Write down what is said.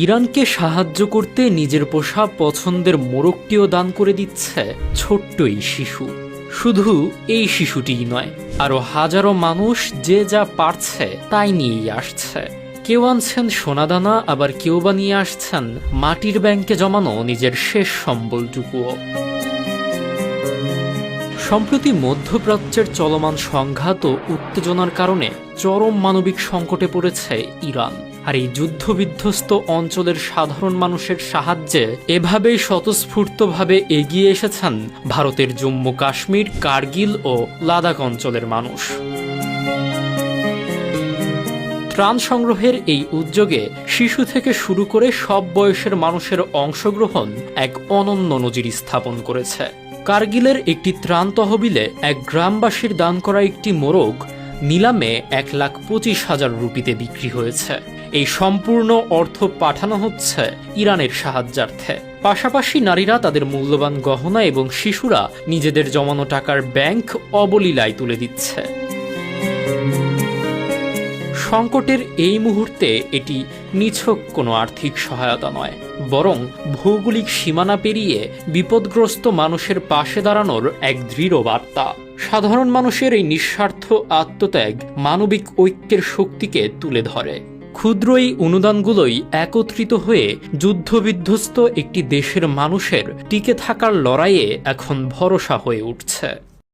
ইরানকে সাহায্য করতে নিজের পোষা পছন্দের মোরগটিও দান করে দিচ্ছে ছোট্ট এই শিশু। শুধু এই শিশুটিই নয়, আরও হাজারো মানুষ যে যা পারছে তাই নিয়েই আসছে। কেউ আনছেন সোনাদানা, আবার কেউ বা নিয়ে আসছেন মাটির ব্যাংকে জমানো নিজের শেষ সম্বলটুকুও। সম্প্রতি মধ্যপ্রাচ্যের চলমান সংঘাত ও উত্তেজনার কারণে চরম মানবিক সংকটে পড়েছে ইরান। আর এই যুদ্ধবিধ্বস্ত অঞ্চলের সাধারণ মানুষের সাহায্যে এভাবেই স্বতঃস্ফূর্তভাবে এগিয়ে এসেছেন ভারতের জম্মু কাশ্মীর, কার্গিল ও লাদাখ অঞ্চলের মানুষ। ত্রাণ সংগ্রহের এই উদ্যোগে শিশু থেকে শুরু করে সব বয়সের মানুষের অংশগ্রহণ এক অনন্য নজির স্থাপন করেছে। কার্গিলের একটি ত্রাণ তহবিলে এক গ্রামবাসীর দান করা একটি মোরগ নিলামে 1,25,000 রুপিতে বিক্রি হয়েছে। এই সম্পূর্ণ অর্থ পাঠানো হচ্ছে ইরানের সাহায্যার্থে। পাশাপাশি নারীরা তাদের মূল্যবান গহনা এবং শিশুরা নিজেদের জমানো টাকার ব্যাংক অবলীলায় তুলে দিচ্ছে। সংকটের এই মুহূর্তে এটি নিছক কোনো আর্থিক সহায়তা নয়, বরং ভৌগোলিক সীমানা পেরিয়ে বিপদগ্রস্ত মানুষের পাশে দাঁড়ানোর এক দৃঢ় বার্তা। সাধারণ মানুষের এই নিঃস্বার্থ আত্মত্যাগ মানবিক ঐক্যের শক্তিকে তুলে ধরে। ক্ষুদ্র এই অনুদানগুলোই একত্রিত হয়ে যুদ্ধবিধ্বস্ত একটি দেশের মানুষের টিকে থাকার লড়াইয়ে এখন ভরসা হয়ে উঠছে।